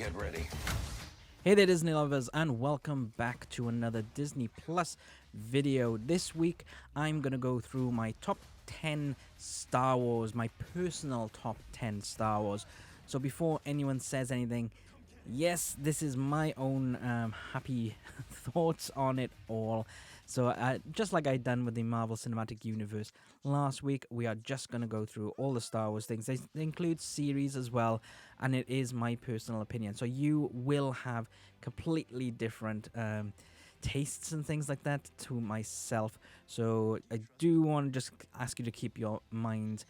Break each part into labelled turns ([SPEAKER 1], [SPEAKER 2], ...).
[SPEAKER 1] Get ready.
[SPEAKER 2] Hey there Disney lovers, and welcome back to another Disney Plus video. This week I'm going to go through my top 10 Star Wars, my personal top 10 Star Wars. So before anyone says anything, yes, this is my own happy thoughts on it all. So just like I done with the Marvel Cinematic Universe last week, we are just going to go through all the Star Wars things. They include series as well, and it is my personal opinion. So you will have completely different tastes and things like that to myself. So I do want to just ask you to keep your mind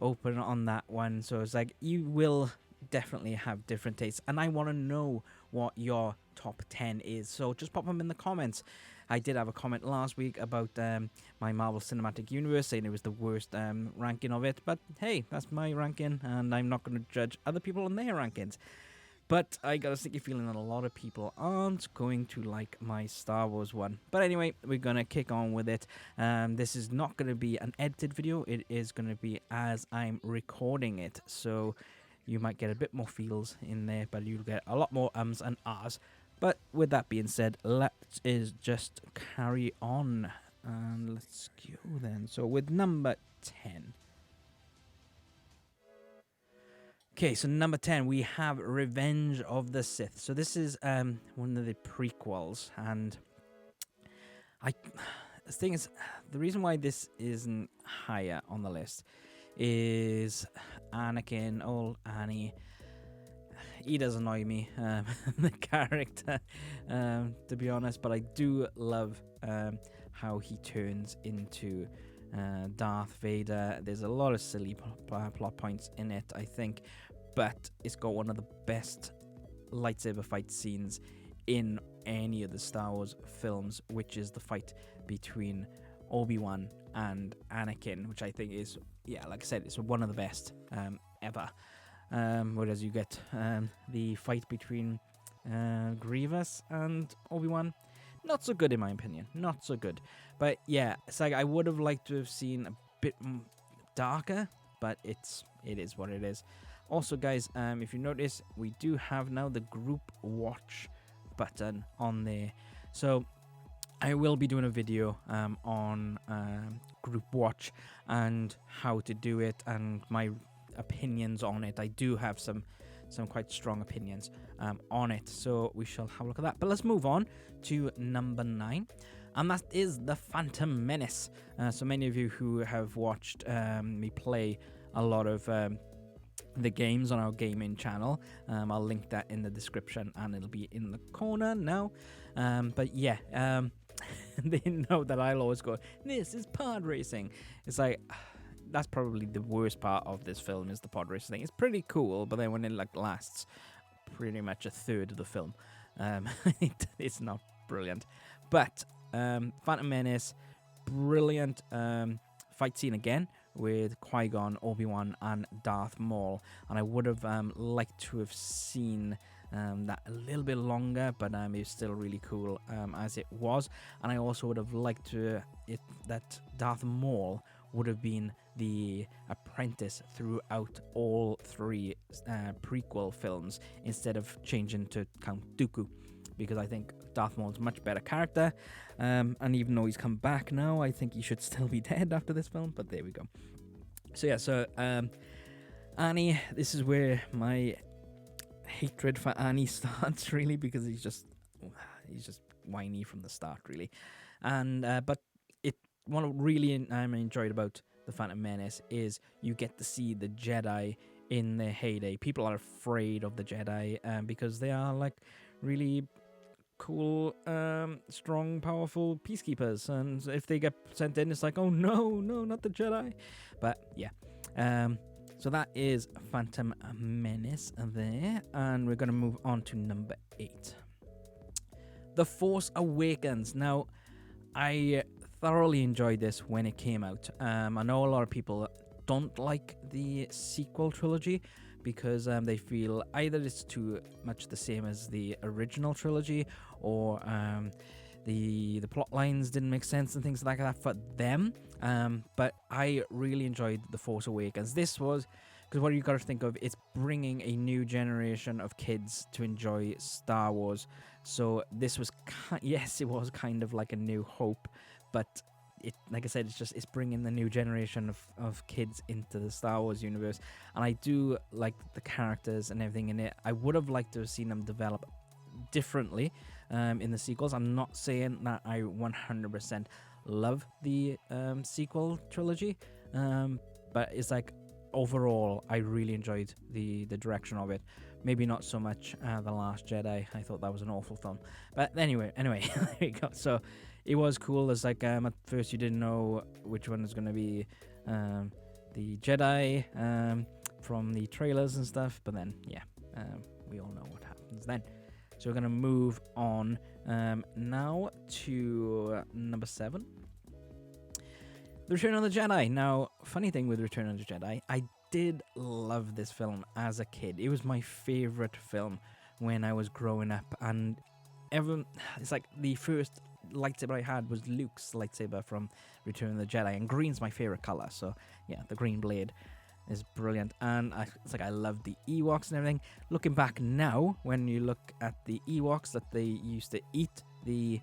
[SPEAKER 2] open on that one. So it's like you will definitely have different tastes, and I want to know what your top 10 is, so just pop them in the comments. I did have a comment last week about my Marvel Cinematic Universe, saying it was the worst ranking of it, but hey, that's my ranking, and I'm not going to judge other people on their rankings. But I got a sticky feeling that a lot of people aren't going to like my Star Wars one. But anyway, we're going to kick on with it. This is not going to be an edited video, it is going to be as I'm recording it, so you might get a bit more feels in there, but you'll get a lot more ums and ahs. But with that being said, let's just carry on. And let's go then. So with number 10. Okay, so number 10, we have Revenge of the Sith. So this is one of the prequels. And the thing is, the reason why this isn't higher on the list is Anakin, old Annie. He does annoy me, the character, to be honest, but I do love how he turns into Darth Vader. There's a lot of silly plot points in it, I think, but it's got one of the best lightsaber fight scenes in any of the Star Wars films, which is the fight between Obi-Wan and Anakin, which I think is, yeah, like I said, it's one of the best ever. Whereas you get the fight between Grievous and Obi-Wan, not so good in my opinion, not so good. But yeah, it's like I would have liked to have seen a bit darker, but it is what it is. Also, guys, if you notice, we do have now the group watch button on there, so I will be doing a video on group watch and how to do it and my opinions on it. I do have some quite strong opinions on it, so we shall have a look at that. But let's move on to number 9, and that is the Phantom Menace. So many of you who have watched me play a lot of the games on our gaming channel, I'll link that in the description and it'll be in the corner now. But yeah, they know that I'll always go, this is pod racing. It's like, that's probably the worst part of this film, is the pod racing thing. It's pretty cool, but then when it like lasts pretty much a third of the film, it's not brilliant. But Phantom Menace, brilliant fight scene again with Qui-Gon, Obi-Wan and Darth Maul, and I would have liked to have seen that a little bit longer, but it's still really cool as it was. And I also would have liked that Darth Maul would have been the apprentice throughout all 3 prequel films instead of changing to Count Dooku, because I think Darth Maul's a much better character, and even though he's come back now, I think he should still be dead after this film, but there we go. So yeah, so Annie, this is where my hatred for Annie starts, really, because he's just whiny from the start, really. And but what I really enjoyed about the Phantom Menace is you get to see the Jedi in their heyday. People are afraid of the Jedi because they are like really cool, strong, powerful peacekeepers, and if they get sent in, it's like, oh no, not the Jedi. But yeah, so that is Phantom Menace there, and we're going to move on to number 8, The Force Awakens. Now, I thoroughly enjoyed this when it came out. I know a lot of people don't like the sequel trilogy because they feel either it's too much the same as the original trilogy, or the plot lines didn't make sense and things like that for them. But I really enjoyed The Force Awakens. This was because what you got to think of, it's bringing a new generation of kids to enjoy Star Wars. So this was, yes, it was kind of like a New Hope, but it, like I said, it's bringing the new generation of kids into the Star Wars universe. And I do like the characters and everything in it. I would have liked to have seen them develop differently in the sequels. I'm not saying that I 100% love the sequel trilogy, but it's like, overall, I really enjoyed the direction of it. Maybe not so much The Last Jedi. I thought that was an awful film. But anyway, there you go. So it was cool. It's like, at first you didn't know which one was going to be the Jedi from the trailers and stuff. But then, yeah, we all know what happens then. So we're going to move on now to number 7. The Return of the Jedi. Now, funny thing with Return of the Jedi, I did love this film as a kid. It was my favorite film when I was growing up, and it's like the first lightsaber I had was Luke's lightsaber from Return of the Jedi, and green's my favorite color. So yeah, the green blade is brilliant, and it's like I love the Ewoks and everything. Looking back now, when you look at the Ewoks, that they used to eat the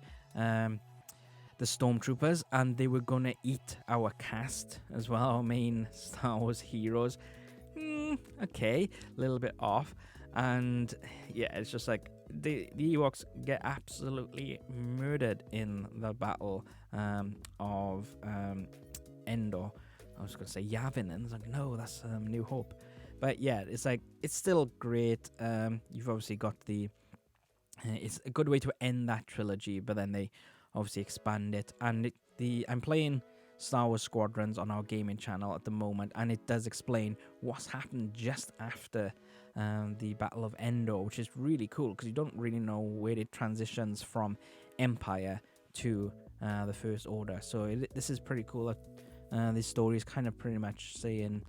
[SPEAKER 2] stormtroopers, and they were gonna eat our cast as well, our main Star Wars heroes. Okay, a little bit off. And yeah, it's just like the Ewoks get absolutely murdered in the battle of Endor. I was gonna say Yavin, and it's like, no, that's New Hope. But yeah, it's like, it's still great. You've obviously got it's a good way to end that trilogy, but then they obviously expand it. And I'm playing Star Wars Squadrons on our gaming channel at the moment, and it does explain what's happened just after the Battle of Endor, which is really cool, because you don't really know where it transitions from Empire to the First Order. So this is pretty cool. This story is kind of pretty much saying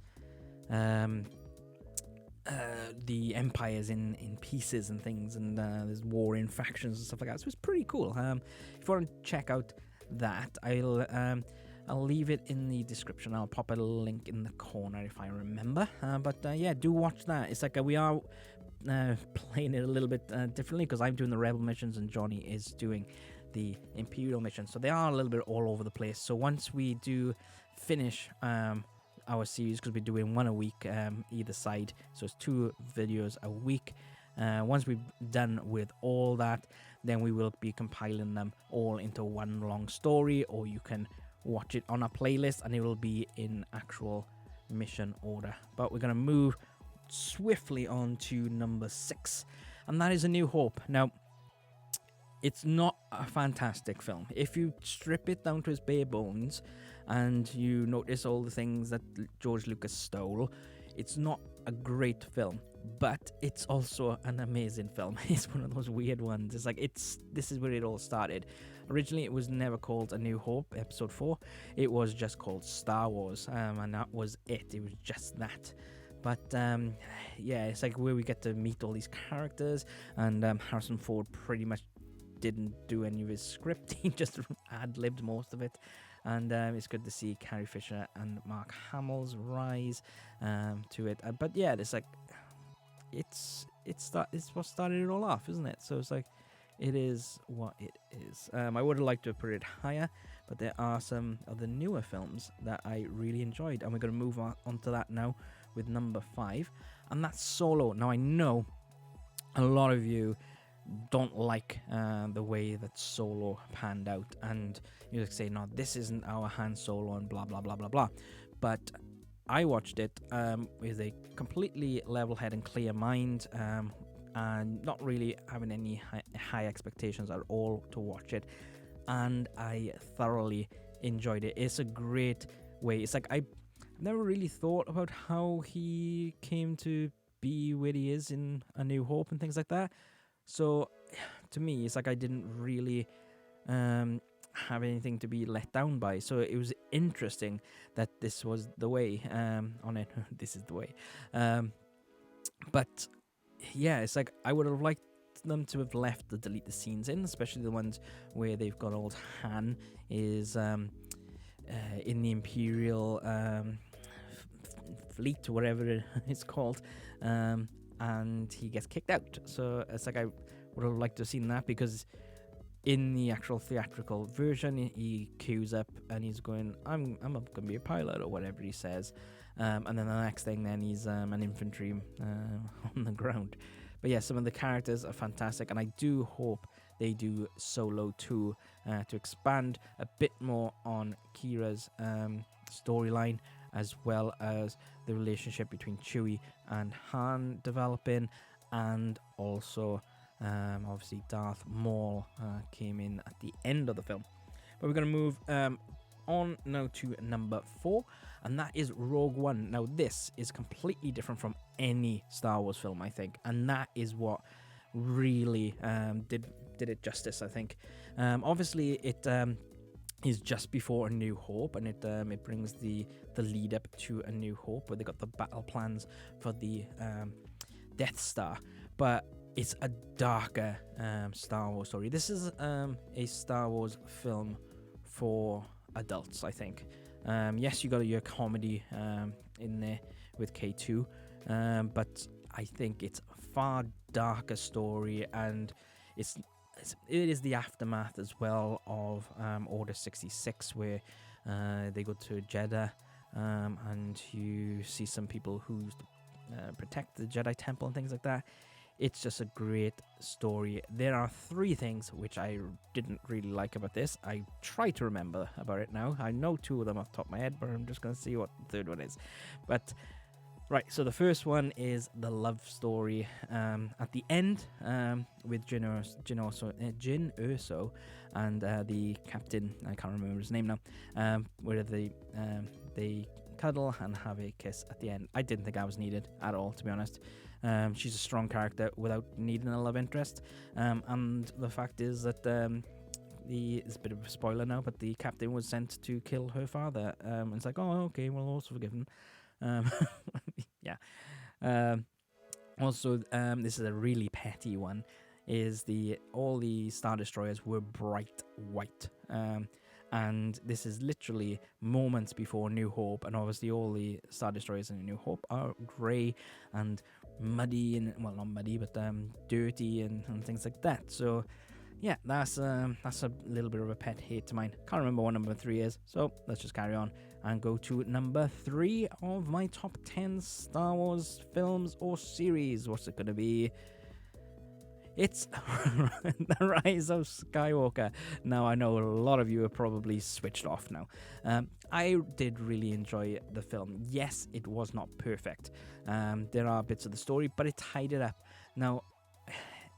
[SPEAKER 2] the Empire's in pieces and things, and there's war in factions and stuff like that. So it's pretty cool. If you want to check out that, I'll leave it in the description. I'll pop a link in the corner if I remember. But yeah, do watch that. It's like we are playing it a little bit differently, because I'm doing the Rebel missions and Johnny is doing the Imperial missions. So they are a little bit all over the place. So once we do finish our series, because we're doing one a week either side, so it's 2 videos a week. Once we've done with all that, then we will be compiling them all into one long story, or you can watch it on a playlist and it will be in actual mission order. But we're going to move swiftly on to number 6, and that is A New Hope. Now, it's not a fantastic film. If you strip it down to its bare bones and you notice all the things that George Lucas stole, it's not a great film, but it's also an amazing film. It's one of those weird ones. It's like, this is where it all started. Originally, it was never called A New Hope, Episode 4. It was just called Star Wars, and that was it. It was just that. But yeah, it's like where we get to meet all these characters, and Harrison Ford pretty much didn't do any of his script. He just ad-libbed most of it. And it's good to see Carrie Fisher and Mark Hamill's rise to it. But yeah, it's like, it's what started it all off, isn't it? So it's like, it is what it is. I would have liked to have put it higher, but there are some of the newer films that I really enjoyed, and we're going to move on to that now with number 5, and that's Solo. Now, I know a lot of you don't like the way that Solo panned out, and you say, no, this isn't our Han Solo, and blah blah blah blah blah. But I watched it with a completely level head and clear mind, and not really having any high expectations at all to watch it, and I thoroughly enjoyed it. It's a great way. It's like, I never really thought about how he came to be where he is in A New Hope and things like that. So to me, it's like I didn't really have anything to be let down by. So it was interesting that this was the way on it. This is the way. But yeah, it's like I would have liked them to have left the delete the scenes in, especially the ones where they've got old Han is in the Imperial fleet, whatever it's called, and he gets kicked out. So it's like I would have liked to have seen that, because in the actual theatrical version, he queues up and he's going, I'm going to be a pilot, or whatever he says. And then the next thing, then he's an infantry on the ground. But yeah, some of the characters are fantastic, and I do hope they do Solo 2 to expand a bit more on Kira's storyline, as well as the relationship between Chewie and Han developing, and also obviously Darth Maul came in at the end of the film. But we're going to move on now to number 4, and that is Rogue One. Now this is completely different from any Star Wars film, I think, and that is what really did it justice, I think. Obviously it is just before A New Hope, and it brings the lead up to A New Hope, where they got the battle plans for the Death Star, but it's a darker Star Wars story. This is a Star Wars film for adults, I think. Yes, you got your comedy in there with K2, but I think it's a far darker story, and it is the aftermath as well of Order 66, where they go to Jeddah, and you see some people who protect the Jedi Temple and things like that. It's just a great story. There are 3 things which I didn't really like about this. I try to remember about it now. I know 2 of them off the top of my head, but I'm just going to see what the 3rd one is. But, right, so the first one is the love story at the end with Jyn Erso and the captain, I can't remember his name now, where they cuddle and have a kiss at the end. I didn't think I was needed at all, to be honest. She's a strong character without needing a love interest, and the fact is that it's a bit of a spoiler now, but the captain was sent to kill her father. It's like, oh, okay, well, also forgiven. Yeah. Also, this is a really petty one. Is all the Star Destroyers were bright white. And this is literally moments before New Hope, and obviously all the Star Destroyers in New Hope are grey and muddy, and well, not muddy, but dirty and things like that. So yeah, that's a little bit of a pet hate to mine. Can't remember what number 3 is, so let's just carry on and go to number 3 of my top 10 Star Wars films or series. What's it gonna be? It's The Rise of Skywalker. Now, I know a lot of you are probably switched off now. I did really enjoy the film. Yes, it was not perfect. There are bits of the story, but it tied it up. Now,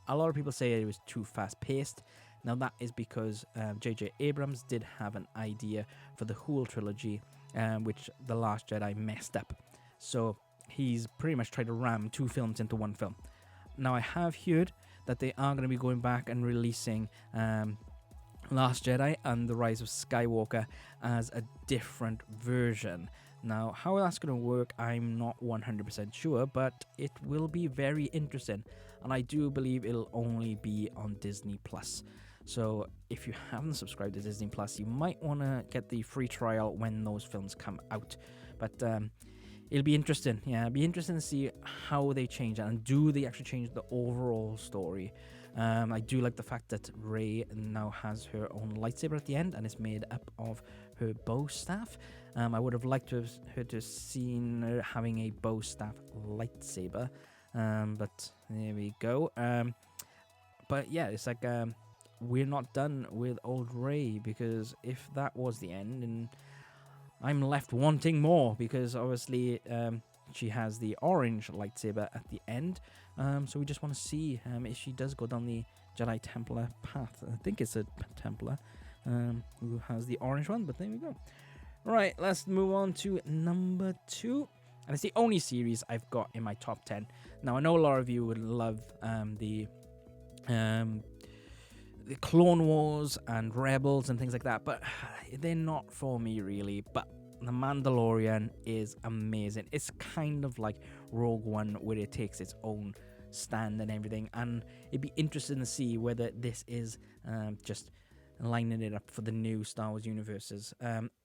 [SPEAKER 2] a lot of people say it was too fast-paced. Now, that is because J.J. Abrams did have an idea for the whole trilogy, which The Last Jedi messed up. So, he's pretty much tried to ram 2 films into 1 film. Now, I have heard that they are going to be going back and releasing Last Jedi and The Rise of Skywalker as a different version. Now, how that's going to work, I'm not 100% sure, but it will be very interesting. And I do believe it'll only be on Disney+. So if you haven't subscribed to Disney+, you might want to get the free trial when those films come out. But it'll be interesting. Yeah, it'll be interesting to see how they change it, and do they actually change the overall story. I do like the fact that Rey now has her own lightsaber at the end, and it's made up of her bow staff. I would have liked to have seen her having a bow staff lightsaber, but there we go. But yeah, it's like we're not done with old Rey, because if that was the end, and I'm left wanting more, because obviously she has the orange lightsaber at the end. So we just want to see if she does go down the Jedi Templar path. I think it's a Templar who has the orange one, but there we go. Right, let's move on to number 2. And it's the only series I've got in my top 10. Now, I know a lot of you would love the Clone Wars and Rebels and things like that, but they're not for me really. But The Mandalorian is amazing. It's kind of like Rogue One, where it takes its own stand and everything, and it'd be interesting to see whether this is just lining it up for the new Star Wars universes.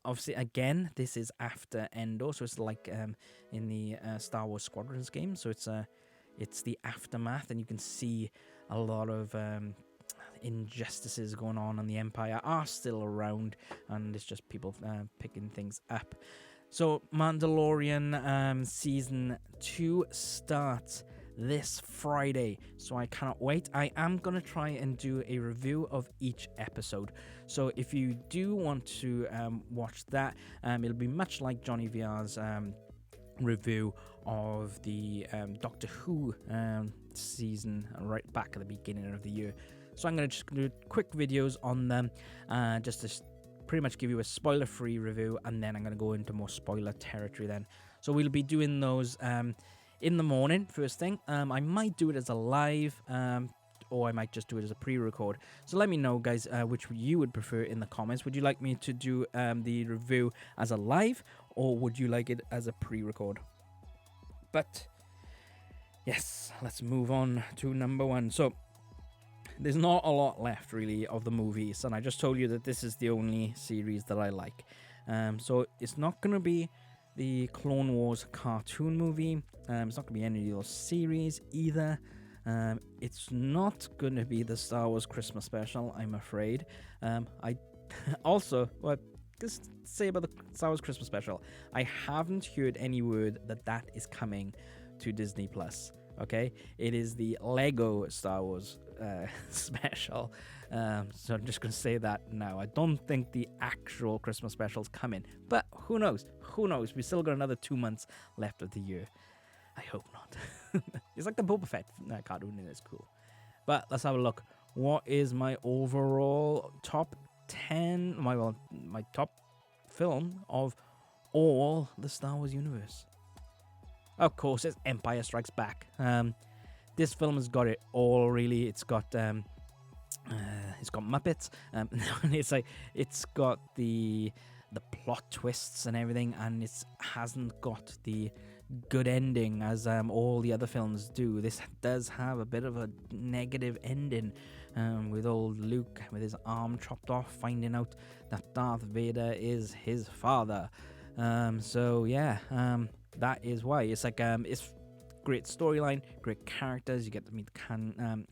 [SPEAKER 2] Obviously, again, this is after Endor, so it's like in the Star Wars Squadrons game. So it's the aftermath, and you can see a lot of injustices going on, and the Empire are still around, and it's just people picking things up. So Mandalorian season 2 starts this Friday, so I cannot wait. I am going to try and do a review of each episode, so if you do want to watch that, it'll be much like Johnny VR's review of the Doctor Who season right back at the beginning of the year. So I'm going to just do quick videos on them, just to pretty much give you a spoiler-free review, and then I'm going to go into more spoiler territory then. So we'll be doing those in the morning, first thing. I might do it as a live, or I might just do it as a pre-record. So let me know, guys, which you would prefer in the comments. Would you like me to do the review as a live, or would you like it as a pre-record? But yes, let's move on to number 1. So there's not a lot left, really, of the movies, and I just told you that this is the only series that I like. So it's not going to be the Clone Wars cartoon movie. It's not going to be any of those series either. It's not going to be the Star Wars Christmas special, I'm afraid. I also, what just say about the Star Wars Christmas special, I haven't heard any word that is coming to Disney Plus. Okay, it is the Lego Star Wars special. So I'm just going to say that now. I don't think the actual Christmas special's coming, but who knows? Who knows? We still got another 2 months left of the year. I hope not. It's like the Boba Fett cartoon, and it's cool. But let's have a look. What is my overall top 10? My top film of all the Star Wars universe. Of course, it's Empire Strikes Back. This film has got it all, really. It's got Muppets. It's got the plot twists and everything, and it hasn't got the good ending as all the other films do. This does have a bit of a negative ending, with old Luke with his arm chopped off, finding out that Darth Vader is his father. So yeah. That is why it's like it's great storyline, great characters. You get to meet Kando.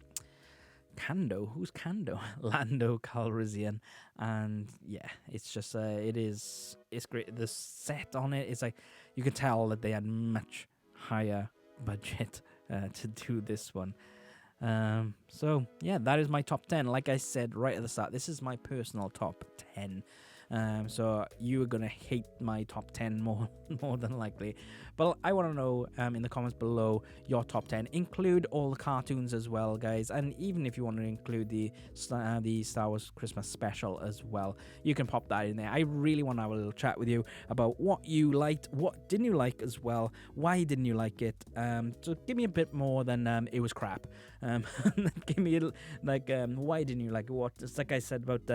[SPEAKER 2] Who's Kando? Lando Calrissian, and yeah, it's just it's great. The set on it is like you can tell that they had much higher budget to do this one. So yeah, that is my top 10. Like I said right at the start, this is my personal top 10. So you are gonna hate my top 10 more than likely, but I want to know in the comments below your top 10. Include all the cartoons as well, guys, and even if you want to include the Star Wars Christmas special as well, you can pop that in there. I really want to have a little chat with you about what you liked, what didn't you like as well, why didn't you like it. So give me a bit more than it was crap. Give me why didn't you like it? What, just like I said about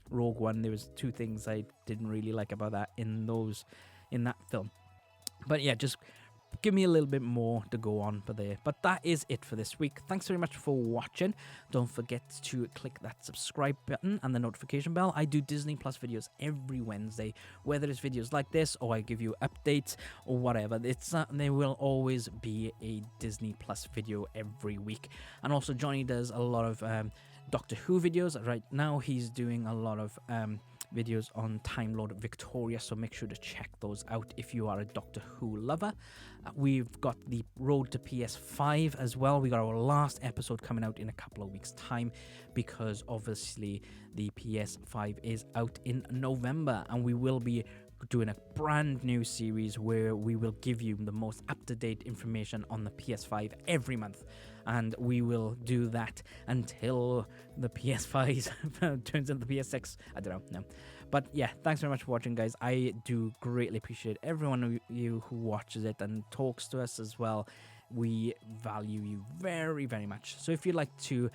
[SPEAKER 2] Rogue One, there was 2 things I didn't really like about that in that film. But yeah, just give me a little bit more to go on for there. But that is it for this week. Thanks very much for watching. Don't forget to click that subscribe button and the notification bell. I do Disney Plus videos every Wednesday, whether it's videos like this or I give you updates or whatever. There will always be a Disney Plus video every week. And also Johnny does a lot of Doctor Who videos. Right now he's doing a lot of videos on Time Lord Victoria, so make sure to check those out if you are a Doctor Who lover. We've got the road to PS5 as well. We got our last episode coming out in a couple of weeks time, because obviously the PS5 is out in November, and we will be doing a brand new series where we will give you the most up-to-date information on the PS5 every month, and we will do that until the PS5 turns into the PS6. I don't know, no. But yeah, thanks very much for watching, guys. I do greatly appreciate everyone of you who watches it and talks to us as well. We value you very, very much. So if you'd like to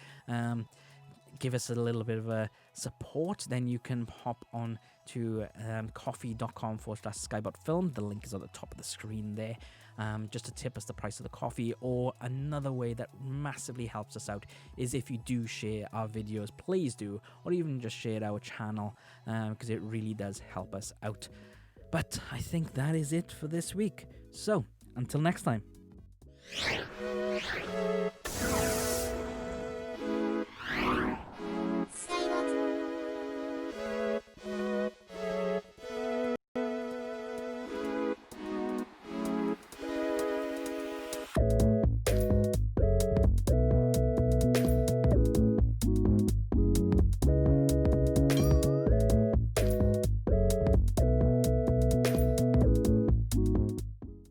[SPEAKER 2] give us a little bit of a support, then you can hop on to coffee.com/skybotfilm. The link is on the top of the screen there. Just to tip us the price of the coffee. Or another way that massively helps us out is if you do share our videos, please do, or even just share our channel, because it really does help us out. But I think that is it for this week. So until next time.
[SPEAKER 1] Skybot.